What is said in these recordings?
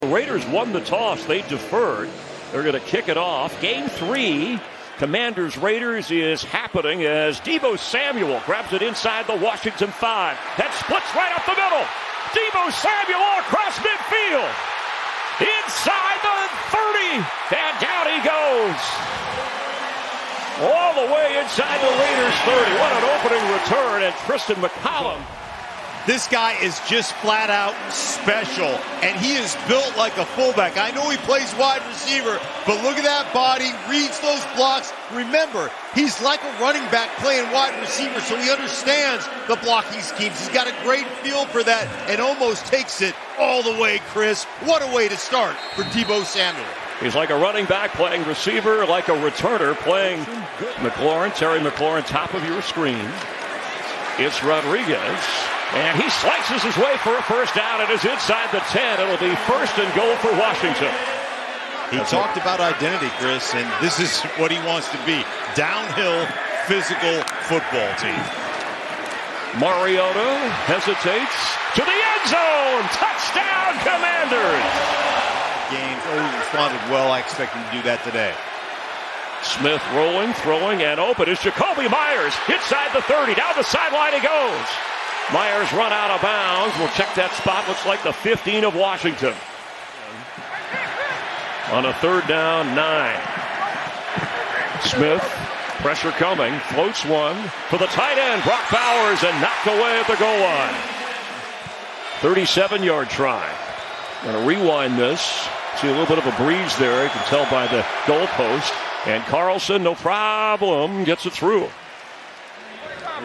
The Raiders won the toss. They deferred. They're going to kick it off. Game 3, Commanders-Raiders, is happening as Deebo Samuel grabs it inside the Washington 5. That splits right up the middle. Deebo Samuel all across midfield. Inside the 30. And down he goes. All the way inside the Raiders 30. What an opening return. And Tristan McCollum. This guy is just flat out special, and he is built like a fullback. I know he plays wide receiver, but look at that body, reads those blocks. Remember, he's like a running back playing wide receiver, so he understands the blocking schemes. He's got a great feel for that and almost takes it all the way, Chris. What a way to start for Deebo Samuel. He's like a running back playing receiver, like a returner playing McLaurin. Terry McLaurin, top of your screen. It's Rodriguez. And he slices his way for a first down. It is inside the 10. It'll be first and goal for Washington. He talked about identity, Chris, and this is what he wants to be. Downhill, physical football team. Mariota hesitates to the end zone. Touchdown, Commanders. Games always responded well. I expect him to do that today. Smith rolling, throwing, and open is Jacoby Myers. Inside the 30. Down the sideline he goes. Myers run out of bounds. We'll check that spot. Looks like the 15 of Washington. On a third down, 9. Smith, pressure coming, floats one for the tight end, Brock Bowers, and knocked away at the goal line. 37-yard try. Going to rewind this. See a little bit of a breeze there. You can tell by the goalpost. And Carlson, no problem, gets it through.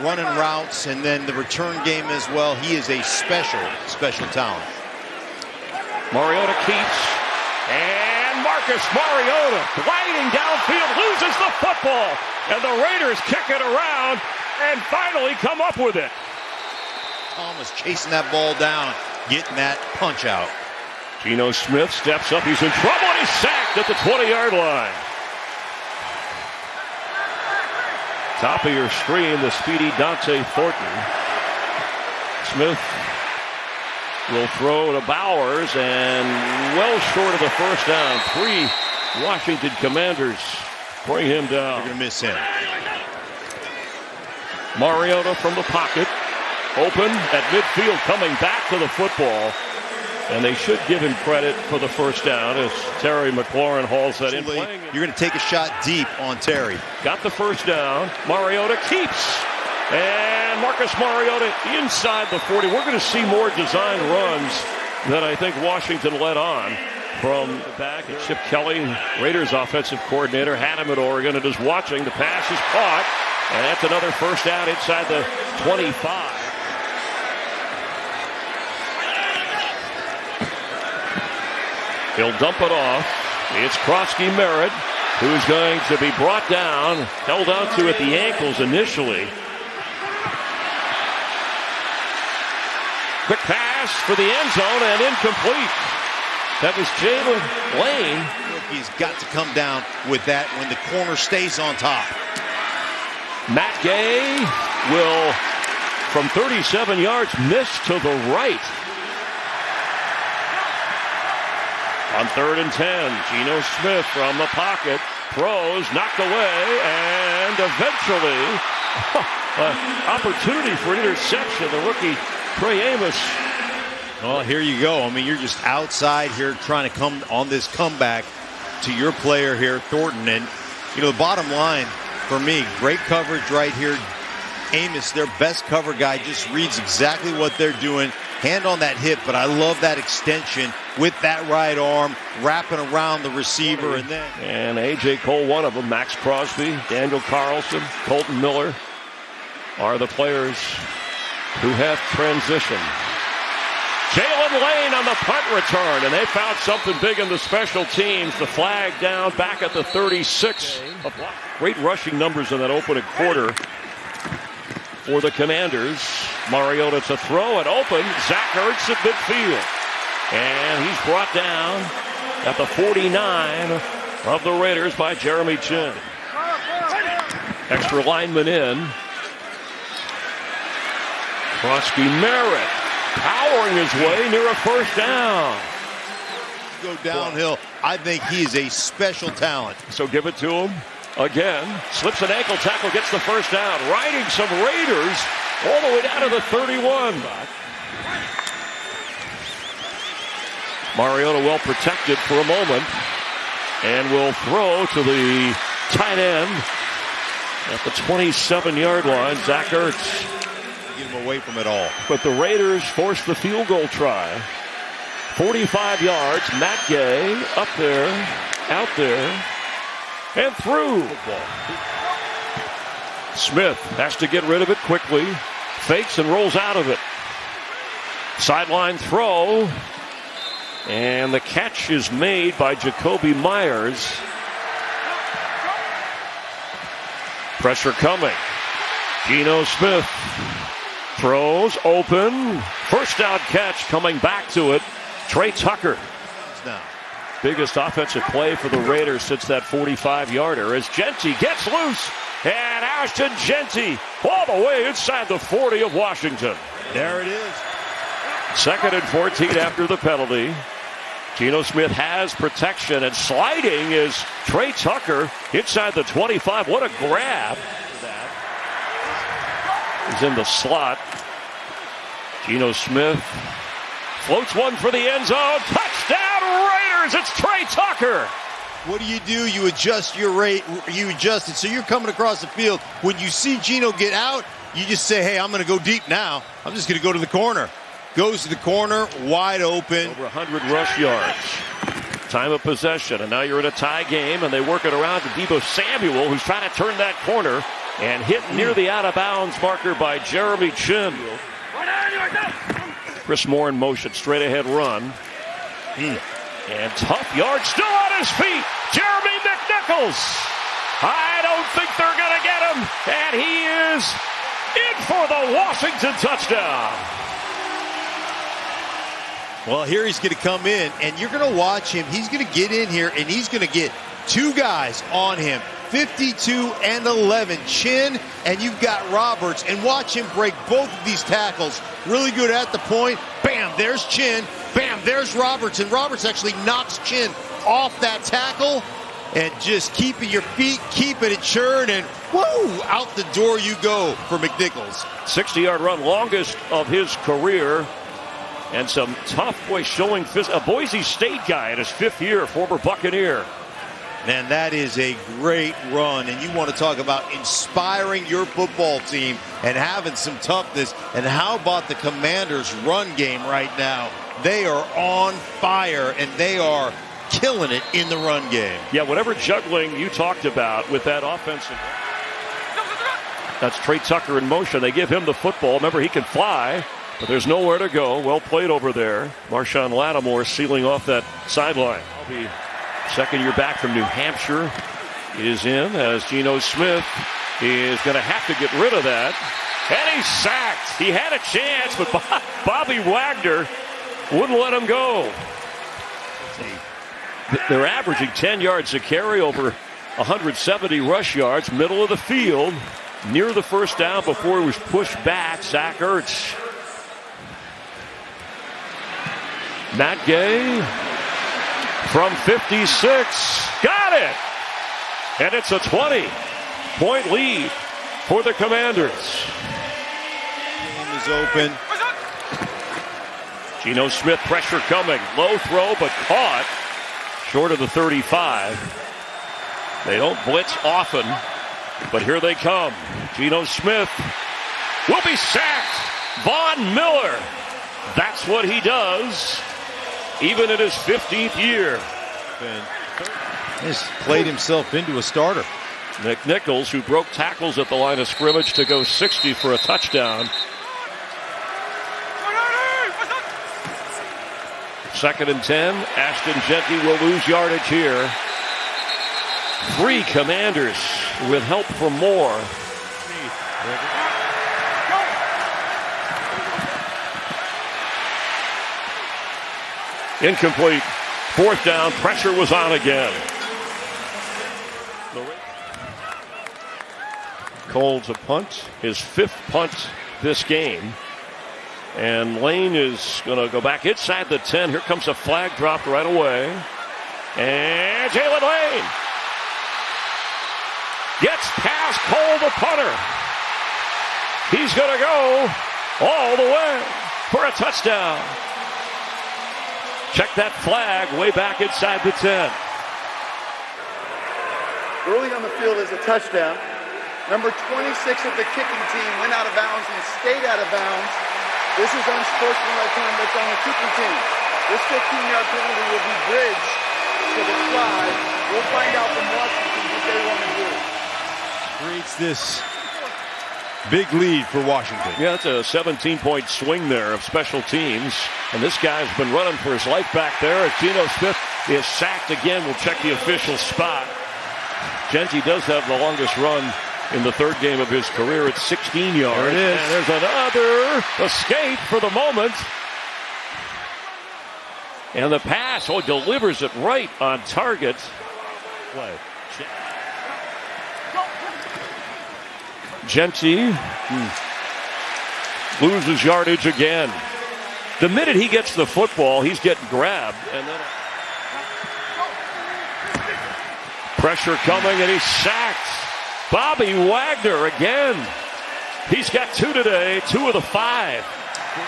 Running routes and then the return game as well. He is a special talent. Mariota keeps, and Marcus Mariota gliding downfield, loses the football, and the Raiders kick it around and finally come up with it. Thomas chasing that ball down, getting that punch out. Geno Smith steps up, he's in trouble, and he's sacked at the 20-yard line. Top of your screen, the speedy Dante Thornton. Smith will throw to Bowers, and well short of the first down. 3 Washington Commanders bring him down. They're going to miss him. Mariota from the pocket. Open at midfield, coming back to the football. And they should give him credit for the first down as Terry McLaurin hauls that in. You're going to take a shot deep on Terry. Got the first down. Mariota keeps. And Marcus Mariota inside the 40. We're going to see more design runs than I think Washington let on from the back. And Chip Kelly, Raiders offensive coordinator, had him at Oregon and is watching. The pass is caught. And that's another first down inside the 25. He'll dump it off. It's Krosky Merritt, who's going to be brought down, held onto at the ankles initially. Quick pass for the end zone and incomplete. That was Jalen Lane. He's got to come down with that when the corner stays on top. Matt Gay will, from 37 yards, miss to the right. On 3rd and 10, Geno Smith from the pocket, throws, knocked away, and eventually, opportunity for interception. The rookie, Trey Amos. Well, here you go. I mean, you're just outside here trying to come on this comeback to your player here, Thornton. And, you know, the bottom line for me, great coverage right here. Amos, their best cover guy, just reads exactly what they're doing. Hand on that hip, but I love that extension with that right arm, wrapping around the receiver. And A.J. Cole, one of them, Max Crosby, Daniel Carlson, Colton Miller are the players who have transitioned. Jalen Lane on the punt return, and they found something big in the special teams. The flag down back at the 36. Great rushing numbers in that opening quarter for the Commanders. Mariota to throw it open. Zach Ertz at midfield. And he's brought down at the 49 of the Raiders by Jeremy Chin. Extra lineman in. Krosky Merritt powering his way near a first down. go downhill. I think he is a special talent. So give it to him again. Slips an ankle tackle, gets the first down. Riding some Raiders all the way down to the 31. Mariota well protected for a moment and will throw to the tight end at the 27-yard line. Zach Ertz. Get him away from it all. But the Raiders force the field goal try. 45 yards. Matt Gay up there, out there, and through. Smith has to get rid of it quickly. Fakes and rolls out of it. Sideline throw. And the catch is made by Jacoby Myers. Pressure coming. Geno Smith throws open. First down catch coming back to it. Trey Tucker. Biggest offensive play for the Raiders since that 45-yarder as Genty gets loose. And Ashton Genty all the way inside the 40 of Washington. There it is. 2nd and 14 after the penalty. Geno Smith has protection, and sliding is Trey Tucker inside the 25. What a grab. He's in the slot. Geno Smith floats one for the end zone. Touchdown Raiders. It's Trey Tucker. What do? You adjust your rate. You adjust it. So you're coming across the field. When you see Geno get out, you just say, hey, I'm going to go deep now. I'm just going to go to the corner. Goes to the corner, wide open. Over 100 rush yards. Time of possession, and now you're in a tie game, and they work it around to Deebo Samuel, who's trying to turn that corner and hit near the out-of-bounds marker by Jeremy Chin. Chris Moore in motion, straight ahead run. And tough yard, still on his feet. Jeremy McNichols. I don't think they're going to get him, and he is in for the Washington touchdown. Well, here he's going to come in, and you're going to watch him. He's going to get in here, and he's going to get two guys on him, 52 and 11, Chin, and you've got Roberts. And watch him break both of these tackles. Really good at the point. Bam, there's Chin. Bam, there's Roberts. And Roberts actually knocks Chin off that tackle. And just keeping your feet, keeping it churned, and whoo, out the door you go for McNichols. 60-yard run, longest of his career. And some tough boys showing a Boise State guy in his 5th year, former Buccaneer. Man, that is a great run. And you want to talk about inspiring your football team and having some toughness. And how about the Commanders' run game right now? They are on fire, and they are killing it in the run game. Yeah, whatever juggling you talked about with that offensive. That's Trey Tucker in motion. They give him the football. Remember, he can fly. But there's nowhere to go. Well played over there. Marshawn Lattimore sealing off that sideline. The second year back from New Hampshire is in as Geno Smith is going to have to get rid of that. And he's sacked. He had a chance, but Bobby Wagner wouldn't let him go. They're averaging 10 yards a carry, over 170 rush yards, middle of the field, near the first down before he was pushed back. Zach Ertz. Matt Gay from 56. Got it! And it's a 20-point lead for the Commanders. Game is open. Geno Smith, pressure coming. Low throw, but caught short of the 35. They don't blitz often, but here they come. Geno Smith will be sacked. Von Miller. That's what he does. Even in his 15th year. He's played himself into a starter. McNichols, who broke tackles at the line of scrimmage to go 60 for a touchdown. 2nd and 10. Ashton Genty will lose yardage here. 3 Commanders with help from Moore. Incomplete. 4th down. Pressure was on again. Colts a punt. His 5th punt this game. And Lane is going to go back inside the 10. Here comes a flag dropped right away. And Jalen Lane gets past Cole, the punter. He's going to go all the way for a touchdown. Check that flag way back inside the 10. Early on the field is a touchdown. Number 26 of the kicking team went out of bounds and stayed out of bounds. This is unsportsmanlike conduct on the kicking team. This 15-yard penalty will be bridged to the try. We'll find out from Washington what they want to do. Creates this big lead for Washington. Yeah, it's a 17-point swing there of special teams. And this guy's been running for his life back there as Geno Smith is sacked again. We'll check the official spot. Genty does have the longest run in the third game of his career at 16 yards. There it is. And there's another escape for the moment. And the pass, delivers it right on target. Play. Genty loses yardage again. The minute he gets the football, he's getting grabbed. And then pressure coming, and he's sacked. Bobby Wagner again. He's got 2 today, 2 of the 5.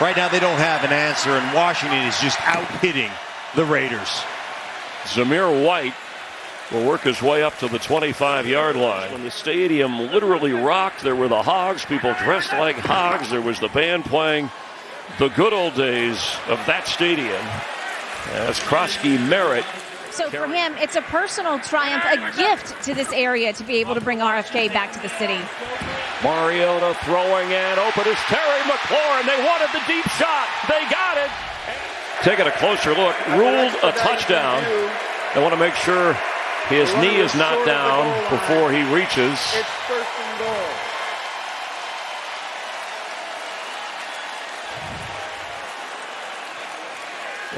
Right now they don't have an answer, and Washington is just out-hitting the Raiders. Zamir White will work his way up to the 25-yard line. When the stadium literally rocked, there were the Hogs, people dressed like Hogs. There was the band playing the good old days of that stadium. As Krosky Merritt. So for him, it's a personal triumph, a gift to this area to be able to bring RFK back to the city. Mariota throwing and open is Terry McLaurin. They wanted the deep shot. They got it. Taking a closer look, ruled a touchdown. They want to make sure his knee is not down before he reaches. It's first and goal.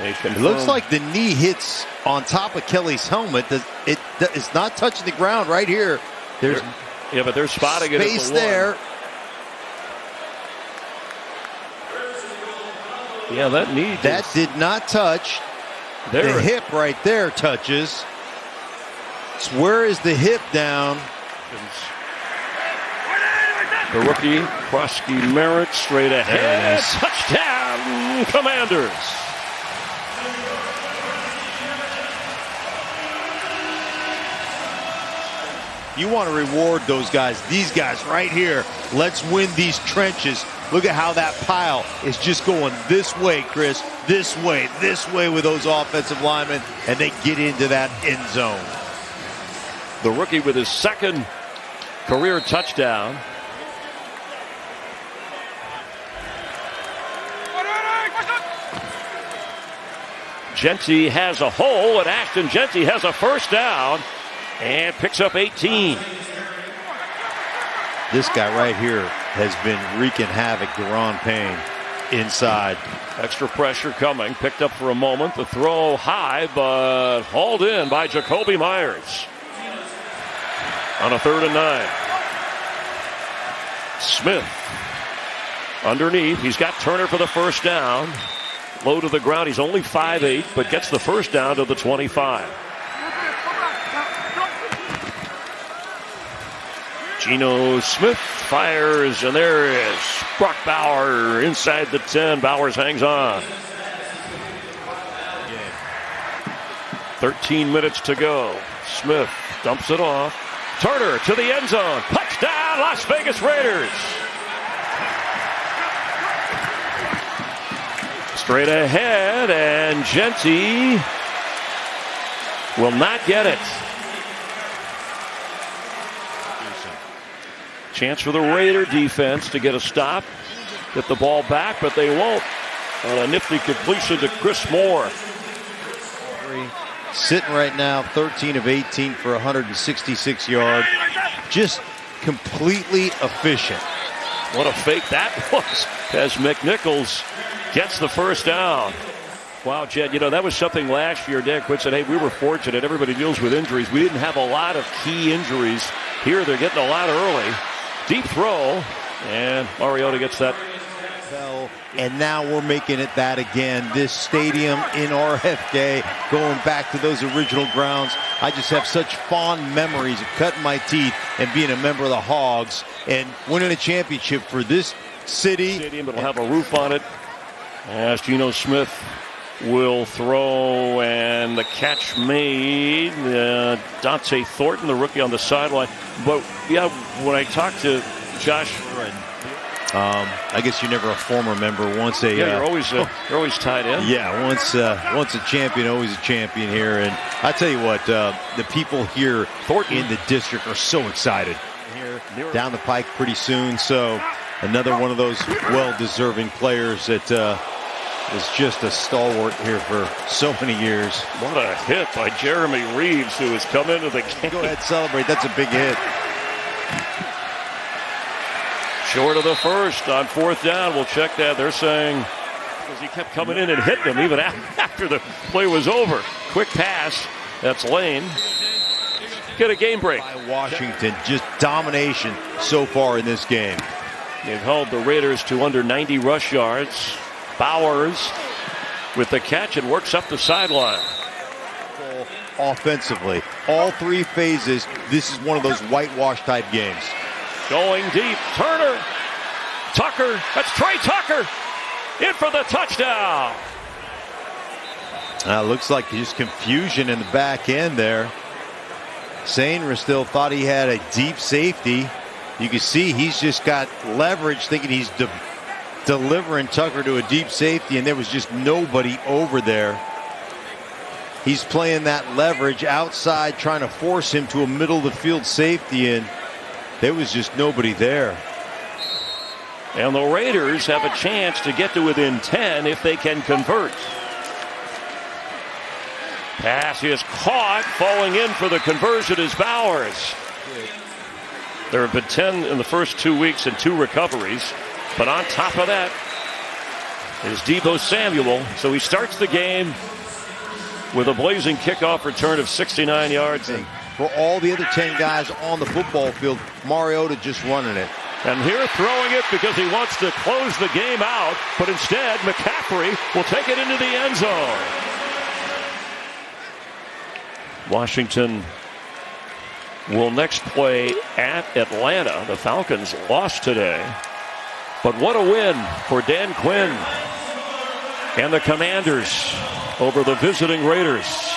It looks like the knee hits on top of Kelly's helmet. It's not touching the ground right here. There's but they're spotting it. Space there. Yeah, that knee. That did not touch. The hip right there touches. So where is the hip down? The rookie, Krosky Merritt, straight ahead. Touchdown, Commanders. You want to reward those guys. These guys right here. Let's win these trenches. Look at how that pile is just going this way, Chris. This way with those offensive linemen, and they get into that end zone. The rookie with his second career touchdown. Genty has a hole, and Ashton Genty has a first down and picks up 18. This guy right here has been wreaking havoc. Deron Payne inside. Extra pressure coming. Picked up for a moment. The throw high, but hauled in by Jacoby Myers. On a 3rd and 9. Smith underneath. He's got Turner for the first down. Low to the ground. He's only 5'8", but gets the first down to the 25. Geno Smith fires, and there is Brock Bauer inside the 10. Bowers hangs on. 13 minutes to go. Smith dumps it off. Turner to the end zone. Touchdown, Las Vegas Raiders. Straight ahead, and Genty will not get it. Chance for the Raider defense to get a stop, get the ball back, but they won't. On a nifty completion to Chris Moore. Sitting right now, 13 of 18 for 166 yards. Just completely efficient. What a fake that was as McNichols gets the first down. Wow, Jed, that was something last year. Dan Quinn said, hey, we were fortunate. Everybody deals with injuries. We didn't have a lot of key injuries. Here they're getting a lot early. Deep throw, and Mariota gets that And now we're making it that again. This stadium in RFK, going back to those original grounds. I just have such fond memories of cutting my teeth and being a member of the Hogs and winning a championship for this city. Stadium, it'll have a roof on it. As Geno Smith will throw, and the catch made. Dante Thornton, the rookie, on the sideline. But yeah, when I talked to Josh, I guess you're never a former member. Once a you're always tied in. Yeah, once a champion, always a champion here. And I tell you what, the people here in the district are so excited. Here down the pike pretty soon. So another one of those well-deserving players that is just a stalwart here for so many years. What a hit by Jeremy Reeves, who has come into the game. Go ahead, celebrate. That's a big hit. Short of the first on fourth down. We'll check that. They're saying because he kept coming in and hitting them even after the play was over. Quick pass. That's Lane. Get a game break. By Washington, just domination so far in this game. They've held the Raiders to under 90 rush yards. Bowers with the catch and works up the sideline. Offensively, all three phases, this is one of those whitewash type games. Going deep, Turner, Tucker, that's Trey Tucker, in for the touchdown. Looks like just confusion in the back end there. Sainra still thought he had a deep safety. You can see he's just got leverage, thinking he's delivering Tucker to a deep safety, and there was just nobody over there. He's playing that leverage outside, trying to force him to a middle of the field safety, and there was just nobody there. And the Raiders have a chance to get to within 10 if they can convert. Pass is caught. Falling in for the conversion is Bowers. There have been 10 in the first 2 weeks and 2 recoveries. But on top of that is Deebo Samuel. So he starts the game with a blazing kickoff return of 69 yards. For all the other 10 guys on the football field, Mariota just running it. And here throwing it because he wants to close the game out. But instead, McCaffrey will take it into the end zone. Washington will next play at Atlanta. The Falcons lost today. But what a win for Dan Quinn and the Commanders over the visiting Raiders.